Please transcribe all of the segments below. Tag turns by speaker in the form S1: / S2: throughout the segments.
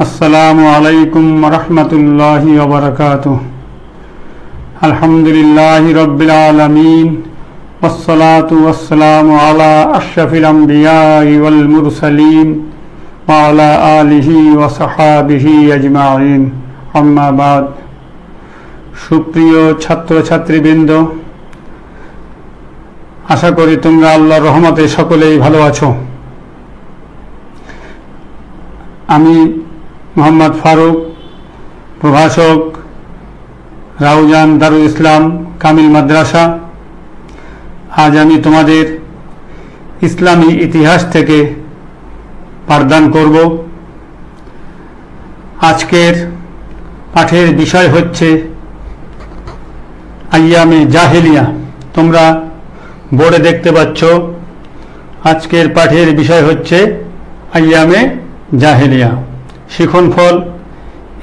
S1: আসসালামু আলাইকুম রহমতুল্লাহি ওয়া বারাকাতুহু। আলহামদুলিল্লাহি রাব্বিল আলামিন ওয়াসসালাতু ওয়াসসালামু আলা আশরাফিল আমবিয়াই ওয়াল মুরসালিন ওয়া আলা আলিহি ওয়া সাহবিহি আজমাইন, আম্মা বাদ। সুপ্রিয় ছাত্রছাত্রীবৃন্দ, আশা করি তোমরা আল্লাহর রহমতে সকলেই ভালো আছো। আমি মোহাম্মদ ফারুক, প্রভাষক, রাউজান দারুল ইসলাম কামিল মাদ্রাসা। আজ আমি তোমাদের ইসলামী ইতিহাস থেকে পাঠদান করব। আজকের পাঠের বিষয় হচ্ছে আইয়ামে জাহেলিয়া। তোমরা বোর্ডে দেখতে পাচ্ছ, আজকের পাঠের বিষয় হচ্ছে আইয়ামে জাহেলিয়া। শিক্ষণফল: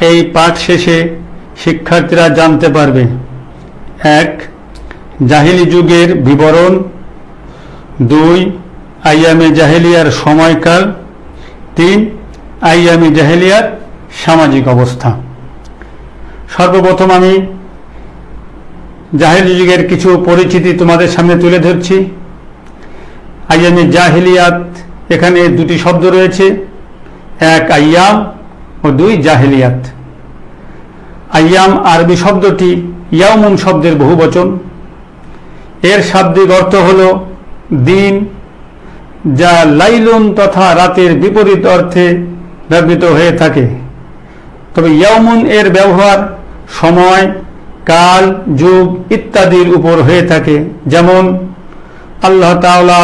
S1: এই পাঠ শেষে শিক্ষার্থীরা জানতে পারবে: 1. জাহিলি যুগের বিবরণ, 2. আইয়ামে জাহেলিয়ার সময়কাল, 3. আইয়ামে জাহেলিয়ার সামাজিক অবস্থা। সর্বপ্রথম আমি জাহেলি যুগের কিছু পরিচিতি তোমাদের সামনে তুলে ধরছি। আইয়ামে জাহেলিয়াত, এখানে দুটি শব্দ রয়েছে, 1 আইয়াম ও 2 জাহেলিয়াত। আইয়াম আরবি শব্দটি ইয়াউমুন শব্দের বহুবচন। এর শাব্দিক অর্থ হল দিন, যা লাইলুন তথা রাতের বিপরীত অর্থে ব্যবহৃত হয়ে থাকে। তবে ইয়াউমুন এর ব্যবহার সময়, কাল, যুগ ইত্যাদির উপর হয়ে থাকে। যেমন আল্লাহ তাআলা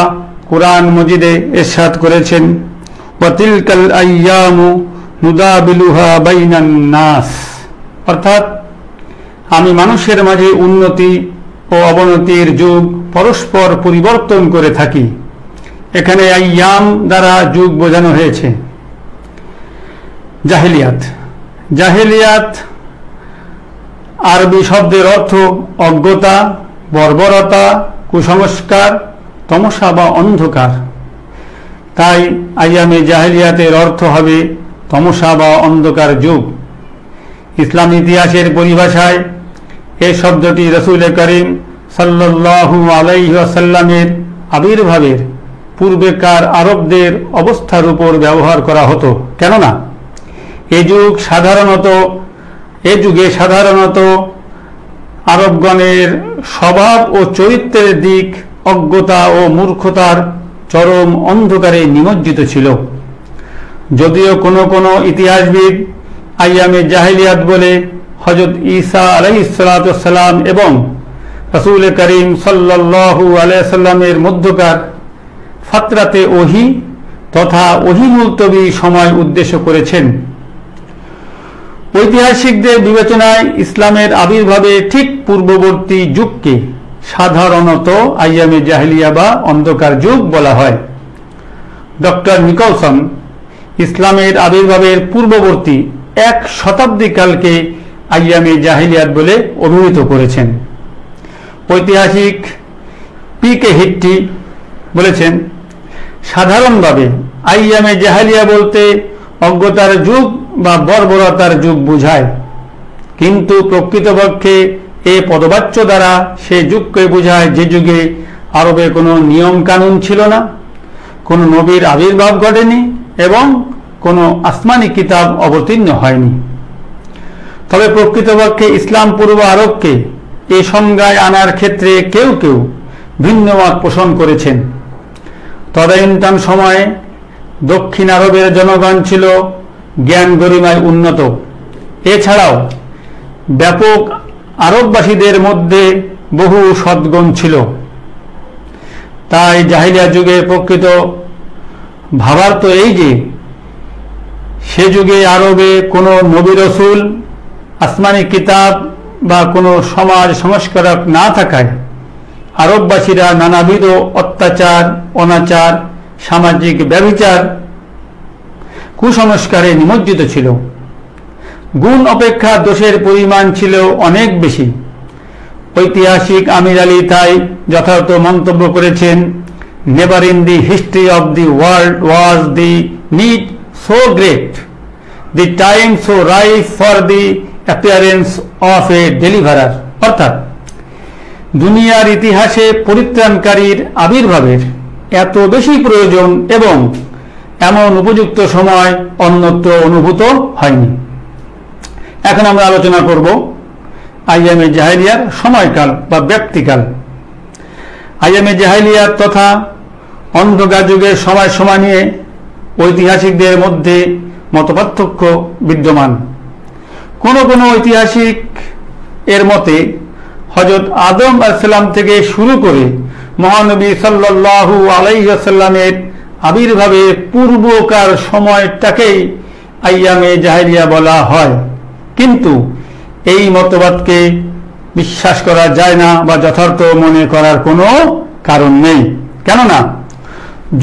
S1: কুরআন মজিদে ইরশাদ করেছেন, ওয়াতিলকাল আইয়ামু নুদাবিলুহা বাইনান নাস, অর্থাৎ আমি মানুষের মাঝে উন্নতি ও অবনতির যুগ পরস্পর পরিবর্তন করে থাকি। এখানে আইয়াম দ্বারা যুগ বোঝানো হয়েছে। জাহেলিয়াত। জাহেলিয়াত আরবি শব্দের অর্থ অজ্ঞতা, বর্বরতা, কুসংস্কার, তমসা বা অন্ধকার। তাই আইয়ামে জাহেলিয়াতের অর্থ হবে তমসা বা অন্ধকার যুগ। ইসলাম ইতিহাসের পরিভাষায় এই শব্দটি রাসূল করিম সাল্লাল্লাহু আলাইহি ওয়াসাল্লামের আবির্ভাবের পূর্বেকার আরবদের অবস্থার উপর ব্যবহার করা হতো। কেননা এ যুগে সাধারণত আরবগণের স্বভাব ও চরিত্রের দিক অজ্ঞতা ও মূর্খতার চরম অন্ধকারে নিমজ্জিত ছিল। যদিও কোনো কোনো ইতিহাসবিদ আইয়ামে জাহেলিয়াত বলে হযরত ঈসা আলাইহিস সালাতু ওয়াস সালাম এবং রাসূল করিম সাল্লাল্লাহু আলাইহি সাল্লামের মধ্যকার ফাতরাতে ওহী তথা ওহী মুলতবি সময় উদ্দেশ্য করেছেন। ঐতিহাসিকদের বিবেচনায় ইসলামের আবির্ভাবে ঠিক পূর্ববর্তী যুগকে সাধারণত আইয়ামে জাহেলিয়া বা অন্ধকার যুগ বলা হয়। ডক্টর নিকলসন ইসলামের আবির্ভাবের পূর্ববর্তী 1 শতাব্দী কালকে আইয়ামে জাহেলিয়াত বলে অভিহিত করেছেন। ঐতিহাসিক পি.কে. হিট্টি বলেছেন, সাধারণভাবে আইয়ামে জাহেলিয়া বলতে অজ্ঞতার যুগ বা বর্বরতার যুগ বোঝায়, কিন্তু প্রকৃতপক্ষে এ পদবাচ্য দ্বারা সে যুগকে বোঝায় যে যুগে আরবে কোনো নিয়ম কানুন ছিল না, কোনো নবীর আবির্ভাব ঘটেনি এবং কোনো আসমানি কিতাব অবতীর্ণ হয়নি। তবে প্রকৃতপক্ষে ইসলাম পূর্ব আরবকে এই সংজ্ঞায় আনার ক্ষেত্রে কেউ কেউ ভিন্ন মত পোষণ করেছেন। তদানীন্তন সময়ে দক্ষিণ আরবের জনগণ ছিল জ্ঞান গরিমায় উন্নত। এছাড়াও ব্যাপক আরববাসীদের মধ্যে বহু সদ্গুণ ছিল। তাই জাহেলিয়া যুগে প্রকৃত ভাবার্থ এই যে সে যুগে আরবে কোনো নবী রসুল, আসমানি কিতাব বা কোনো সমাজ সংস্কারক না থাকায় আরববাসীরা নানাবিধ অত্যাচার, অনাচার, সামাজিক ব্যভিচার, কুসংস্কারে নিমজ্জিত ছিল। গুণ অপেক্ষা দোষের পরিমাণ ছিল অনেক বেশি। ঐতিহাসিক আমির আলী তাই যথার্থ মন্তব্য করেছেন, never in the history of the world was the need so great the time so ripe for the appearance of a deliverer, অর্থাৎ দুনিয়ার ইতিহাসে পরিত্রাণকারীর আবির্ভাবের এত বেশি প্রয়োজন এবং এমন উপযুক্ত সময় অন্যত্র অনুভূত হয়নি। এখন আমরা আলোচনা করব আইয়ামে জাহেলিয়ার সময়কাল বা ব্যক্তিকাল। আইয়ামে জাহেলিয়া তথা অন্ধকার যুগের সময় নিয়ে ঐতিহাসিকদের মধ্যে মতপার্থক্য বিদ্যমান। কোন ঐতিহাসিক এর মতে হযরত আদম আলাইহিসসালাম থেকে শুরু করে মহানবী সাল্লাল্লাহু আলাইহি ওয়াসাল্লামের আবির্ভাবের পূর্বকার সময়টাকেই আইয়ামে জাহেলিয়া বলা হয়, কিন্তু এই মতবাদকে বিশ্বাস করা যায় না বা যথার্থ মনে করার কোনো কারণ নেই। কেননা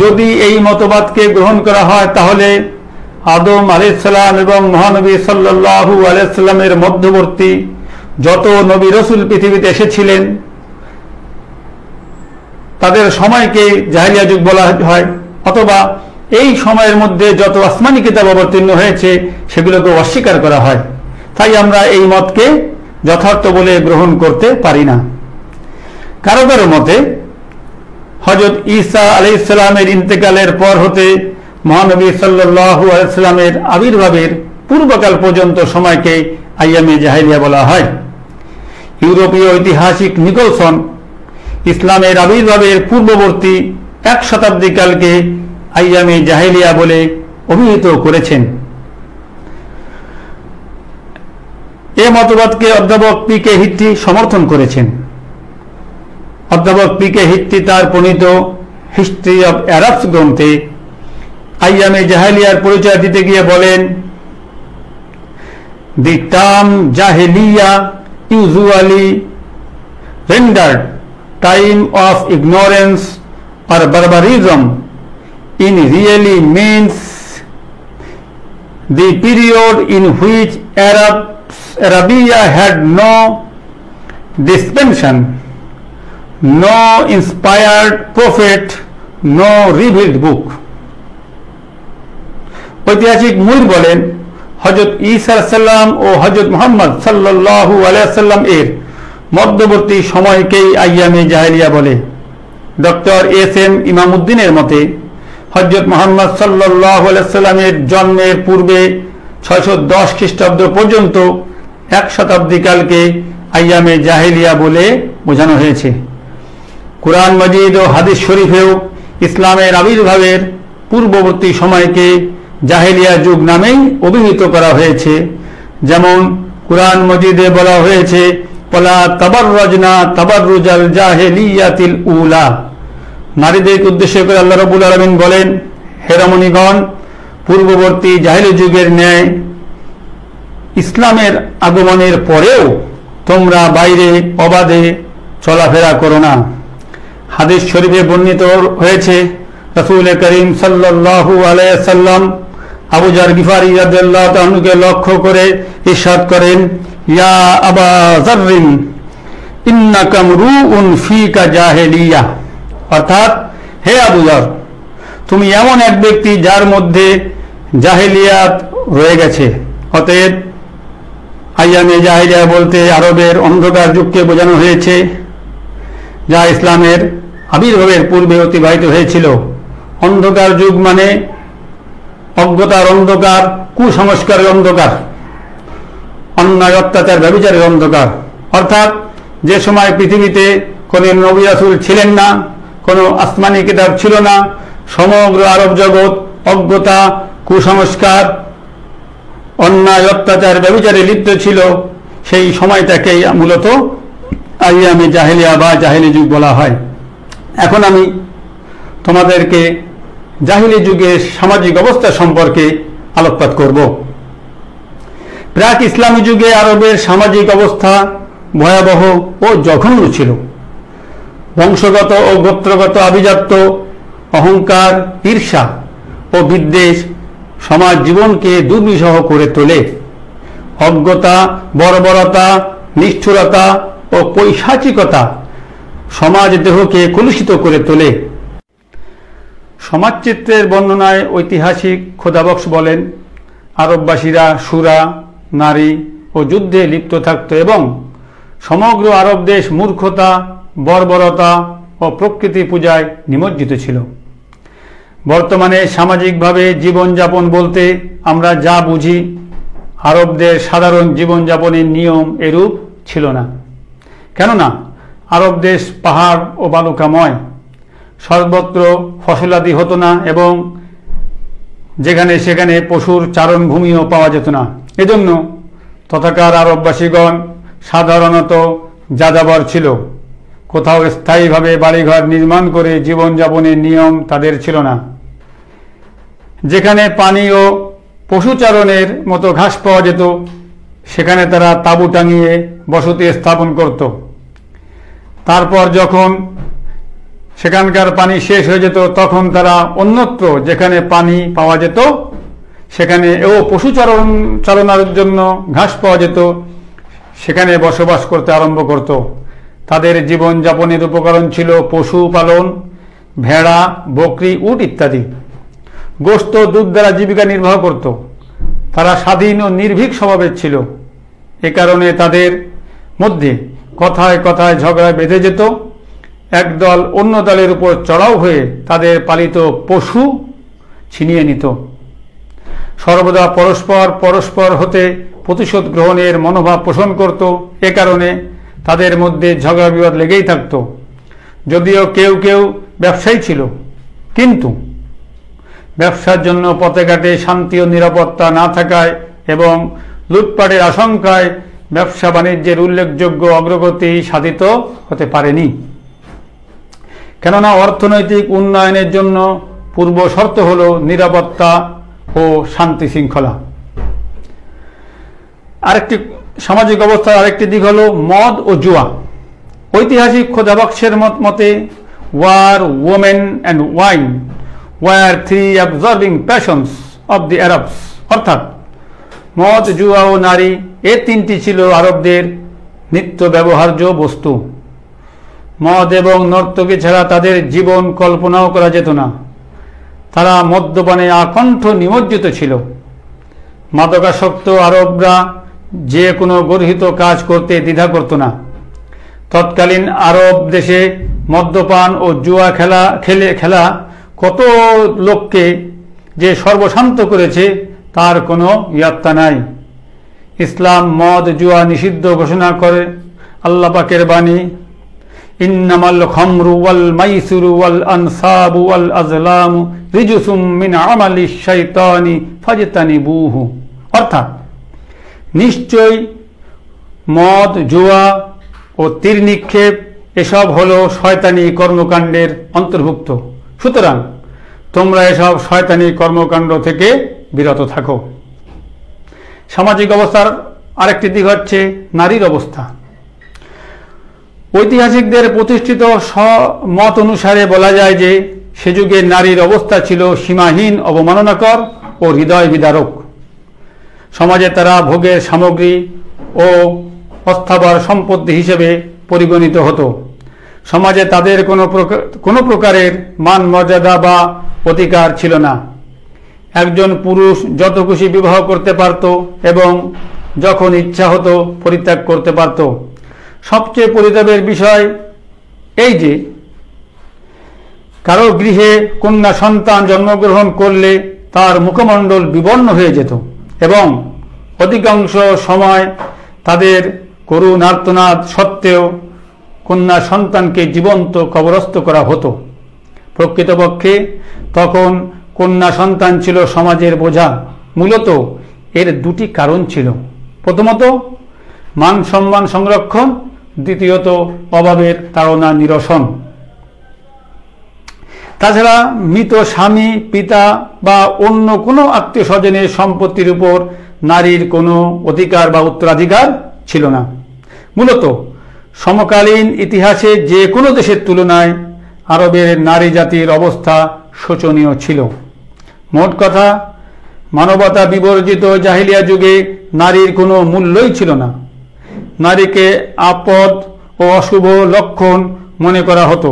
S1: যদি এই মতবাদকে গ্রহণ করা হয় তাহলে আদম আলাইহিস সালাম এবং মহানবী সাল্লাল্লাহু আলাইহি ওয়াসাল্লামের মধ্যবর্তী যত নবী রাসূল পৃথিবীতে এসেছিলেন তাদের সময়কে জাহেলিয়া যুগ বলা হয়, অথবা এই সময়ের মধ্যে যত আসমানি কিতাব অবতীর্ণ হয়েছে সেগুলোকে অস্বীকার করা হয়। তাই আমরা এই মতকে যথার্থ বলে গ্রহণ করতে পারি না। কারো কারো মতে হযরত ঈসা আলাইহিস সালামের ইন্তেকালের পর হতে মহানবী সাল্লাল্লাহু আলাইহি ওয়াসাল্লামের আবির্ভাবের পূর্বকাল পর্যন্ত সময়কে আইয়ামে জাহেলিয়া বলা হয়। ইউরোপীয় ঐতিহাসিক নিকলসন ইসলামের আবির্ভাবের পূর্ববর্তী 1 শতাব্দী কালকে আইয়ামে জাহেলিয়া বলে অভিহিত করেছেন। এ মতবাদকে অধ্যাপক পি.কে. হিট্টি সমর্থন করেছেন। অধ্যাপক পি.কে. হিট্টি তার প্রণীত হিস্ট্রি অব আরবস গ্রন্থে আইয়ামে জাহেলিয়ার পরিচয় দিতে গিয়ে বলেন, দি টার্ম জাহেলিয়া usually rendered time of ignorance or barbarism in really means the period in which Arabia had no dispensation, no inspired prophet, no revealed book. ঐতিহাসিক মুইর বলেন, হযরত ঈসা আলাইহিস সালাম ও হযরত মুহাম্মদ সাল্লাল্লাহু আলাইহি ওয়াসাল্লাম এর মধ্যবর্তী সময়কেই আইয়ামে জাহেলিয়া বলে। Doctor SM. ইমামউদ্দিনের মতে হযরত মুহাম্মদ সাল্লাল্লাহু আলাইহি ওয়াসাল্লামের জন্মের পূর্বে 610 খ্রিস্টাব্দ পর্যন্ত 1 শতাব্দী কালকে আইয়ামে জাহেলিয়া বলে বোঝানো হয়েছে। কুরআন মাজিদ ও হাদিস শরীফেও ইসলামের আবির্ভাবের পূর্ববর্তী সময়কে জাহেলিয়া যুগ নামেই অভিহিত করা হয়েছে। যেমন কুরআন মাজিদে বলা হয়েছে, ওয়ালা তাবাররাজনা তাবাররুজাল জাহেলিয়াতিল উলা। নারীদেরকে উদ্দেশ্য করে আল্লাহ রাব্বুল আলামিন বলেন, হে রমণীগণ, পূর্ববর্তী জাহেলি যুগের ন্যায় ইসলামের আগমনের পরেও তোমরা বাইরে অবাধে চলাফেরা করো না। হাদিস শরীফে বর্ণিত হয়েছে, রাসূল করিম সাল্লাল্লাহু আলাইহি ওয়াসাল্লাম আবু যার গিফারি রাদিয়াল্লাহু তাআলা আনহুকে লক্ষ্য করে ইরশাদ করেন, ইয়া আবা যাররিন ইন্নাকা মরুউন ফিকা জাহেলিয়া, অর্থাৎ হে আবু যার, তুমি এমন এক ব্যক্তি যার মধ্যে জাহেলিয়াত রয়ে গেছে। অতএব আইয়ামে জাহেলিয়া বলতে আরবের অন্ধকার যুগকে বোঝানো হয়েছে, যা ইসলামের আবির্ভাবের পূর্বে অতিবাহিত হয়েছিল। অন্ধকার যুগ মানে অজ্ঞতার অন্ধকার, কুসংস্কারের অন্ধকার, অন্যায় অত্যাচার ব্যভিচারের অন্ধকার। অর্থাৎ যে সময় পৃথিবীতে কোনো নবী রাসূল ছিলেন না, কোনো আসমানি কিতাব ছিল না, সমগ্র আরব জগৎ অজ্ঞতা, কুসংস্কার, অন্যায় অত্যাচার ব্যভিচারে লিপ্ত ছিল, সেই সময়টাকেই মূলত আইয়ামে জাহেলিয়া বা জাহেলি যুগ বলা হয়। এখন আমি তোমাদেরকে জাহিলি যুগের সামাজিক অবস্থা সম্পর্কে আলোকপাত করব। প্রাক ইসলামী যুগে আরবের সামাজিক অবস্থা ভয়াবহ ও জঘন্য ছিল। বংশগত ও গোত্রগত আভিজাত্য, অহংকার, ঈর্ষা ও বিদ্বেষ সমাজ জীবনকে দুর্বিষহ করে তোলে। অজ্ঞতা, বর্বরতা, নিষ্ঠুরতা ও পৈশাচিকতা সমাজ দেহকে কলুষিত করে তোলে। সমাজচিত্রের বর্ণনায় ঐতিহাসিক খোদাবক্স বলেন, আরববাসীরা সুরা, নারী ও যুদ্ধে লিপ্ত থাকত এবং সমগ্র আরব দেশ মূর্খতা, বর্বরতা ও প্রকৃতি পূজায় নিমজ্জিত ছিল। বর্তমানে সামাজিকভাবে জীবনযাপন বলতে আমরা যা বুঝি, আরবদের সাধারণ জীবনযাপনের নিয়ম এরূপ ছিল না। কেননা আরব দেশ পাহাড় ও বালুকাময়, সর্বত্র ফসলাদি হতো না এবং যেখানে সেখানে পশুর চারণভূমিও পাওয়া যেত না। এজন্য তথাকার আরববাসীগণ সাধারণত যাযাবর ছিল। কোথাও স্থায়ীভাবে বাড়িঘর নির্মাণ করে জীবনযাপনের নিয়ম তাদের ছিল না। যেখানে পানি ও পশুচারণের মতো ঘাস পাওয়া যেত সেখানে তারা তাঁবু টাঙিয়ে বসতি স্থাপন করত। তারপর যখন সেখানকার পানি শেষ হয়ে যেত তখন তারা অন্যত্র যেখানে পানি পাওয়া যেত সেখানে চারণার জন্য ঘাস পাওয়া যেত সেখানে বসবাস করতে আরম্ভ করত। তাদের জীবনযাপনের উপকরণ ছিল পশু পালন, ভেড়া, বকরি, উট ইত্যাদি। গোশত, দুধ দ্বারা জীবিকা নির্বাহ করত। তারা স্বাধীন ও নির্ভীক স্বভাবের ছিল। এ কারণে তাদের মধ্যে কথায় কথায় ঝগড়া বেঁধে যেত। একদল অন্য দলের উপর চড়াও হয়ে তাদের পালিত পশু ছিনিয়ে নিত। সর্বদা পরস্পর হতে প্রতিশোধ গ্রহণের মনোভাব পোষণ করত। এ কারণে তাদের মধ্যে ঝগড়া বিবাদ লেগেই থাকত। যদিও কেউ কেউ ব্যবসায়ী ছিল, কিন্তু ব্যবসার জন্য পথে ঘাটে শান্তি ও নিরাপত্তা না থাকায় এবং লুটপাটের আশঙ্কায় ব্যবসা বাণিজ্যের উল্লেখযোগ্য অগ্রগতি সাধিত হতে পারেনি। কেননা অর্থনৈতিক উন্নয়নের জন্য পূর্ব শর্ত হল নিরাপত্তা ও শান্তি শৃঙ্খলা। আরেকটি সামাজিক অবস্থার আরেকটি দিক হল মদ ও জুয়া। ঐতিহাসিক খোদাবক্সের মতে war, women and wine war three absorbing passions of the Arabs, অর্থাৎ মদ, জুয়া ও নারী, এ তিনটি ছিল আরবদের নিত্য ব্যবহার্য বস্তু। মদ এবং নর্তকী ছাড়া তাদের জীবন কল্পনাও করা যেত না। তারা মদ্যপানে আকণ্ঠ নিমজ্জিত ছিল। মাদকাসক্ত আরবরা যে কোনো গর্হিত কাজ করতে দ্বিধা করত না। তৎকালীন আরব দেশে মদ্যপান ও জুয়া খেলা কত লোককে যে সর্বশান্ত করেছে তার কোনো ইয়াত্তা নাই। ইসলাম মদ জুয়া নিষিদ্ধ ঘোষণা করে। আল্লাহ পাকের বাণী, ইন্নামাল খামরু ওয়াল মাইসিরু ওয়াল আনসাবু ওয়াল আজলামু রিজসুম মিন আমালিশ শাইতানি ফাজতানিবুহু, অর্থাৎ নিশ্চয় মদ, জুয়া ও তীর নিক্ষেপ এসব হলো শয়তানি কর্মকাণ্ডের অন্তর্ভুক্ত। সুতরাং তোমরা এসব শয়তানি কর্মকাণ্ড থেকে বিরত থাকো। সামাজিক অবস্থার আরেকটি দিক হচ্ছে নারীর অবস্থা। ঐতিহাসিকদের প্রতিষ্ঠিত মত অনুসারে বলা যায় যে সে যুগে নারীর অবস্থা ছিল সীমাহীন, অবমাননাকর ও হৃদয় বিদারক। সমাজে তারা ভোগের সামগ্রী ও অস্থাবর সম্পত্তি হিসেবে পরিগণিত হতো। সমাজে তাদের কোনো প্রকারের মান মর্যাদা বা অধিকার ছিল না। একজন পুরুষ যত খুশি বিবাহ করতে পারত এবং যখন ইচ্ছা হতো পরিত্যাগ করতে পারত। সবচেয়ে পরিতাপের বিষয় এই যে কারো গৃহে কন্যা সন্তান জন্মগ্রহণ করলে তার মুখমণ্ডল বিবর্ণ হয়ে যেত এবং অধিকাংশ সময় তাদের করুণ আর্তনাদ সত্ত্বেও কন্যা সন্তানকে জীবন্ত কবরস্থ করা হতো। প্রকৃতপক্ষে তখন কন্যা সন্তান ছিল সমাজের বোঝা। মূলত এর দুটি কারণ ছিল। প্রথমত মান সম্মান সংরক্ষণ, দ্বিতীয়ত অভাবের তাড়না নিরসন। তাছাড়া মৃত স্বামী, পিতা বা অন্য কোনো আত্মীয় স্বজনের সম্পত্তির উপর নারীর কোনো অধিকার বা উত্তরাধিকার ছিল না। মূলত সমকালীন ইতিহাসে যে কোনো দেশের তুলনায় আরবের নারী জাতির অবস্থা শোচনীয় ছিল। মোট কথা, মানবতা বিবর্জিত জাহিলিয়া যুগে নারীর কোনো মূল্যই ছিল না। নারীকে আপদ ও অশুভ লক্ষণ মনে করা হতো।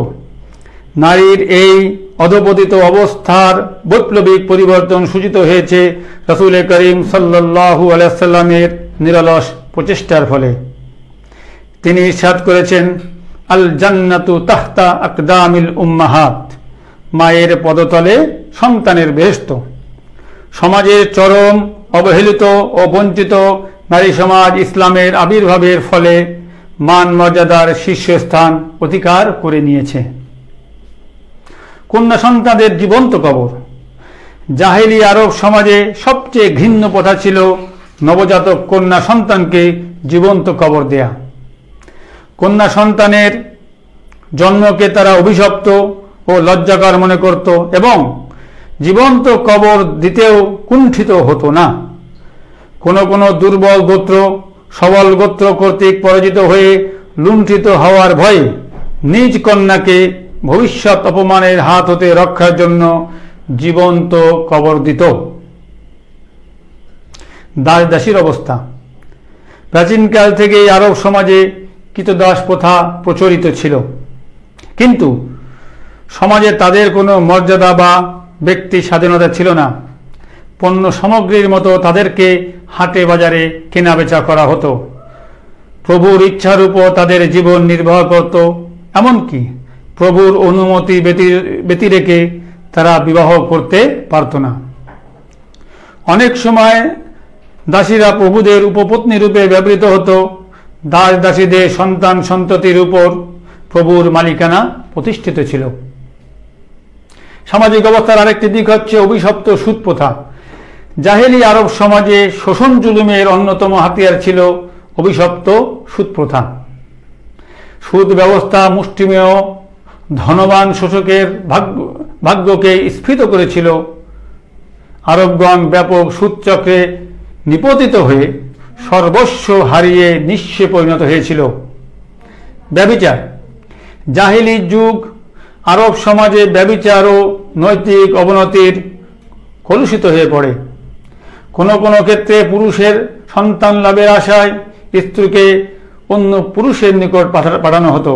S1: নারীর এই অধপতিত অবস্থার বৈপ্লবিক পরিবর্তন সূচিত হয়েছে রাসূল করিম সাল্লাল্লাহু আলাইহি ওয়াসাল্লামের নিরলস প্রচেষ্টার ফলে। তিনি ইরশাদ করেছেন, আল জান্নাতু তাহতা আকদামিল উম্মাহাত, মায়ের পদতলে সন্তানের বেহেশত। সমাজের চরম অবহেলিত ও বঞ্চিত নারী সমাজ ইসলামের আবির্ভাবের ফলে মান মর্যাদার শীর্ষস্থান অধিকার করে নিয়েছে। কন্যা সন্তানদের জীবন্ত কবর। জাহেলি আরব সমাজে সবচেয়ে ঘৃণ্য প্রথা ছিল নবজাতক কন্যা সন্তানকে জীবন্ত কবর দেয়া। কন্যা সন্তানের জন্মকে তারা অভিশপ্ত ও লজ্জাকর মনে করত এবং জীবন্ত কবর দিতেও কুণ্ঠিত হতো না। কোনো কোনো দুর্বল গোত্র সবল গোত্র কর্তৃক পরাজিত হয়ে লুণ্ঠিত হওয়ার ভয়ে নিজ কন্যাকে ভবিষ্যৎ অপমানের হাত হতে রক্ষার জন্য জীবন্ত কবর দিত। দাস দাসীর অবস্থা। প্রাচীনকাল থেকেই আরব সমাজে কৃতদাস প্রথা প্রচলিত ছিল, কিন্তু সমাজে তাদের কোনো মর্যাদা বা ব্যক্তি স্বাধীনতা ছিল না। পণ্য সামগ্রীর মতো তাদেরকে হাটে বাজারে কেনাবেচা করা হতো। প্রভুর ইচ্ছার উপর তাদের জীবন নির্বাহ করত, এমনকি প্রভুর অনুমতি ব্যতিরেকে তারা বিবাহ করতে পারত না। অনেক সময় দাসীরা প্রভুদের উপপত্নী রূপে ব্যবহৃত হতো। দাস দাসীদের সন্তান সন্ততির উপর প্রভুর মালিকানা প্রতিষ্ঠিত ছিল। সামাজিক অবস্থার আরেকটি দিক হচ্ছে অভিশপ্ত সুদ প্রথা। জাহেলি আরব সমাজে শোষণ জুলুমের অন্যতম হাতিয়ার ছিল অভিশপ্ত সুদ প্রথা। সুদ ব্যবস্থা মুষ্টিমেয় ধনবান শোষকের ভাগ্যকে স্ফীত করেছিল। আরবগণ ব্যাপক সুদচক্রে নিপতিত হয়ে সর্বস্ব হারিয়ে নিঃস্বে পরিণত হয়েছিল। ব্যভিচার। জাহেলি যুগ আরব সমাজে ব্যভিচার ও নৈতিক অবনতির কলুষিত হয়ে পড়ে। কোনো কোনো ক্ষেত্রে পুরুষের সন্তান লাভের আশায় স্ত্রীকে অন্য পুরুষের নিকট পাঠানো হতো।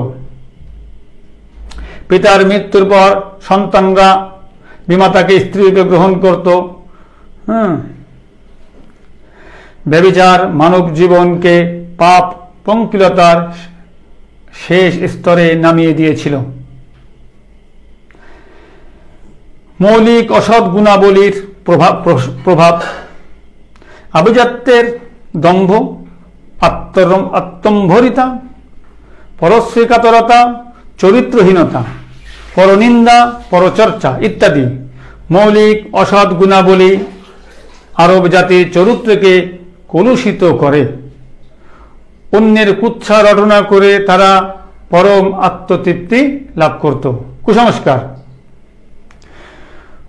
S1: পিতার মৃত্যুর পর সন্তানরা বিমাতাকে স্ত্রীরূপে গ্রহণ করত। ব্যভিচার মানব জীবনকে পাপ পঙ্কিলতার শেষ স্তরে নামিয়ে দিয়েছিল। মৌলিক অসৎ গুণাবলীর প্রভাব। আভিজাত্যের দম্ভ, আত্মম্ভরিতা, পরশ্রীকাতরতা, চরিত্রহীনতা, পরনিন্দা, পরচর্চা ইত্যাদি মৌলিক অসৎ গুণাবলী আরব জাতির চরিত্রকে কলুষিত করে। অন্যের কুৎসা রটনা করে তারা পরম আত্মতৃপ্তি লাভ করত। কুসংস্কার।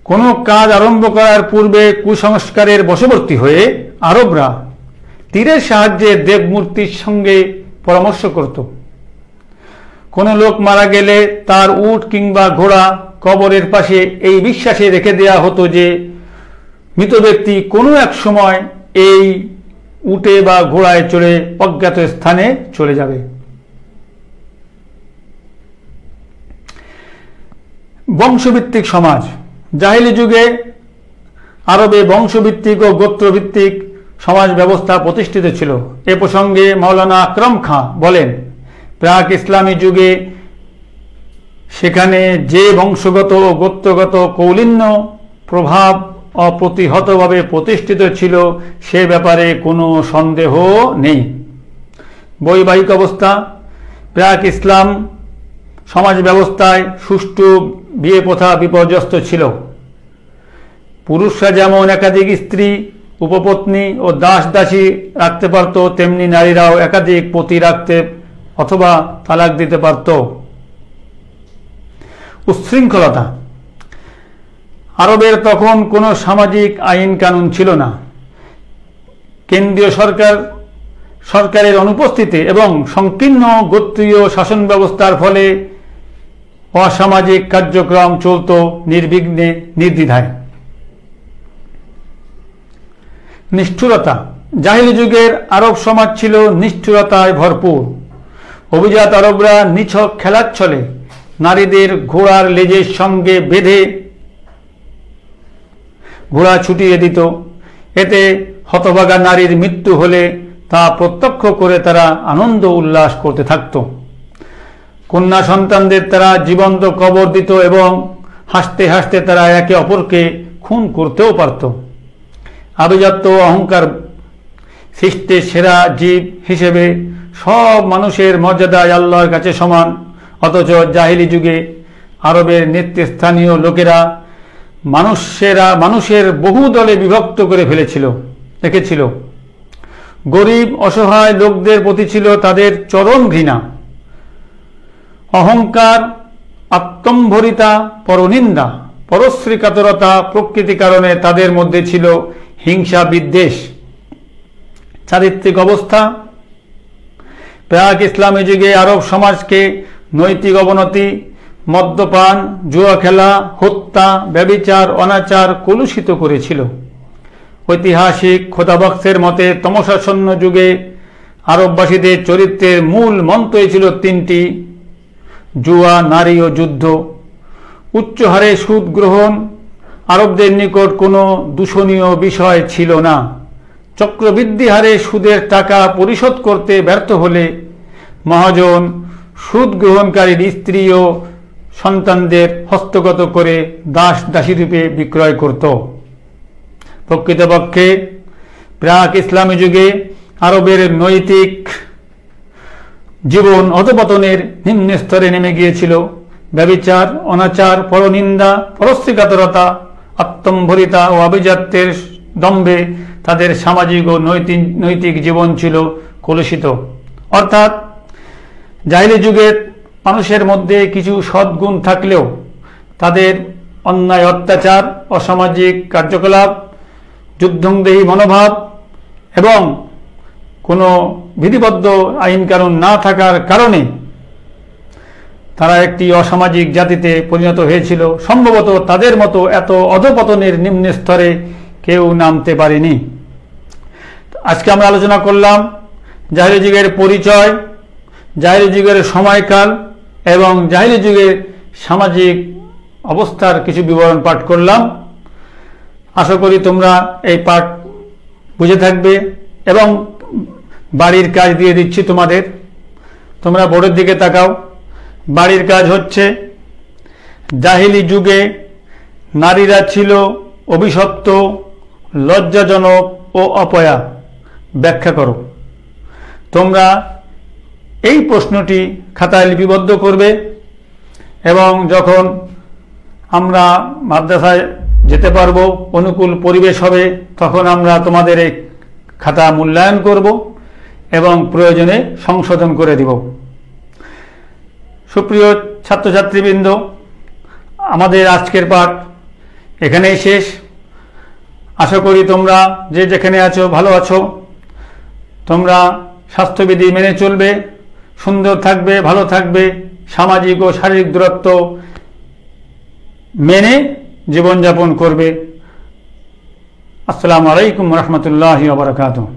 S1: কোনো কাজ আরম্ভ করার পূর্বে কুসংস্কারের বশবর্তী হয়ে আরবরা তীরের সাহায্যে দেবমূর্তির সঙ্গে পরামর্শ করত। কোনো লোক মারা গেলে তার উট কিংবা ঘোড়া কবরের পাশে এই বিশ্বাসে রেখে দেয়া হতো যে মৃত ব্যক্তি কোনো এক সময় এই উটে বা ঘোড়ায় চড়ে অজ্ঞাত স্থানে চলে যাবে। বংশভিত্তিক সমাজ। জাহেলি যুগে আরবে বংশভিত্তিক ও গোত্রভিত্তিক সমাজ ব্যবস্থা প্রতিষ্ঠিত ছিল। এ প্রসঙ্গে মাওলানা আকরাম খাঁ বলেন, প্রাক ইসলামী যুগে সেখানে যে বংশগত ও গোত্রগত কৌলিন্য প্রভাব অপ্রতিহতভাবে প্রতিষ্ঠিত ছিল সে ব্যাপারে কোনো সন্দেহ নেই। বৈবাহিক অবস্থা। প্রাক ইসলাম সমাজ ব্যবস্থায় সুষ্ঠু বিয়ে প্রথা বিপর্যস্ত ছিল। পুরুষরা যেমন একাধিক স্ত্রী, উপপত্নী ও দাস দাসী রাখতে পারত, তেমনি নারীরাও একাধিক পতি রাখতে অথবা তালাক দিতে পারত। উচ্ছৃঙ্খলতা। আরবের তখন কোনো সামাজিক আইন কানুন ছিল না। কেন্দ্রীয় সরকারের অনুপস্থিতি এবং সংকীর্ণ গোত্রীয় শাসন ব্যবস্থার ফলে অসামাজিক কার্যক্রম চলত নির্বিঘ্নে নির্দ্বিধায়। নিষ্ঠুরতা। জাহিলি যুগের আরব সমাজ ছিল নিষ্ঠুরতায় ভরপুর। অভিজাত আরবরা নিছক খেলার ছলে নারীদের ঘোড়ার লেজের সঙ্গে বেঁধে ঘোড়া ছুটিয়ে দিত। এতে হতভাগা নারীর মৃত্যু হলে তা প্রত্যক্ষ করে তারা আনন্দ উল্লাস করতে থাকত। কন্যা সন্তানদের তারা জীবন্ত কবর দিত এবং হাসতে হাসতে তারা একে অপরকে খুন করতেও পারত। আভিজাত্য অহংকার সৃষ্টির সেরা জীব হিসেবে সব মানুষের মর্যাদায় আল্লাহর কাছে সমান, অথচ জাহিলি যুগে আরবের নেতৃস্থানীয় লোকেরা মানুষের বহু দলে বিভক্ত করে রেখেছিল। গরিব অসহায় লোকদের প্রতি ছিল তাদের চরম ঘৃণা। অহংকার, আত্মম্ভরিতা, পরনিন্দা, পরশ্রীকাতরতা প্রকৃতি কারণে তাদের মধ্যে ছিল হিংসা বিদ্বেষ। চারিত্রিক অবস্থা, প্রাক ইসলামী যুগে আরব সমাজকে নৈতিক অবনতি, মদ্যপান, জুয়া খেলা, হত্যা, ব্যভিচার, অনাচার কলুষিত করেছিল। ঐতিহাসিক খোদাবক্সের মতে তমসাচ্ছন্ন যুগে আরববাসীদের চরিত্রের মূল মন্ত্রই ছিল তিনটি: জুয়া, নারী ও যুদ্ধ। উচ্চ হারে সুদ গ্রহণ আরবদের নিকট কোনো দূষণীয় বিষয় ছিল না। চক্রবৃদ্ধি হারে সুদের টাকা পরিশোধ করতে ব্যর্থ হলে মহাজন সুদ গ্রহণকারীর স্ত্রী ও সন্তানদের হস্তগত করে দাসী রূপে বিক্রয় করত। প্রকৃতপক্ষে প্রাক ইসলামী যুগে আরবের নৈতিক জীবন অধঃপতনের নিম্ন স্তরে নেমে গিয়েছিল। ব্যভিচার, অনাচার, পরনিন্দা, পরশ্রীকাতরতা, আত্মম্ভরিতা ও আভিজাত্যের দম্ভে তাদের সামাজিক ও নৈতিক জীবন ছিল কলুষিত। অর্থাৎ জাহিলি যুগের মানুষের মধ্যে কিছু সদ্গুণ থাকলেও তাদের অন্যায়, অত্যাচার, অসামাজিক কার্যকলাপ, যুদ্ধংদেহী মনোভাব এবং কোনো বিধিবদ্ধ আইন কানুন না থাকার কারণে তারা একটি অসামাজিক জাতিতে পরিণত হয়েছিল। সম্ভবত তাদের মতো এত অধঃপতনের নিম্ন স্তরে কেউ নামতে পারেনি। আজকে আমরা আলোচনা করলাম জাহিলি যুগের পরিচয়, জাহিলি যুগের সময়কাল এবং জাহিলি যুগের সামাজিক অবস্থার কিছু বিবরণ পাঠ করলাম। আশা করি তোমরা এই পাঠ বুঝে থাকবে এবং বাড়ির কাজ দিয়ে দিচ্ছি তোমাদের। তোমরা বোর্ডের দিকে তাকাও। বাড়ির কাজ হচ্ছে, জাহিলি যুগে নারীরা ছিল অভিশপ্ত, লজ্জাজনক ও অপয়া। ব্যাখ্যা করো। তোমরা এই প্রশ্নটি খাতায় লিপিবদ্ধ করবে এবং যখন আমরা মাদ্রাসায় যেতে পারবো, অনুকূল পরিবেশ হবে, তখন আমরা তোমাদের এই খাতা মূল্যায়ন করব এবং প্রয়োজনে সংশোধন করে দিব। সুপ্রিয় ছাত্রছাত্রীবৃন্দ, আমাদের আজকের পাঠ এখানেই শেষ। আশা করি তোমরা যে যেখানে আছো ভালো আছো। তোমরা স্বাস্থ্যবিধি মেনে চলবে, সুন্দর থাকবে, ভালো থাকবে, সামাজিক ও শারীরিক দূরত্ব মেনে জীবনযাপন করবে। আসসালামু আলাইকুম ওয়া রাহমাতুল্লাহি ওয়া বারাকাতুহু।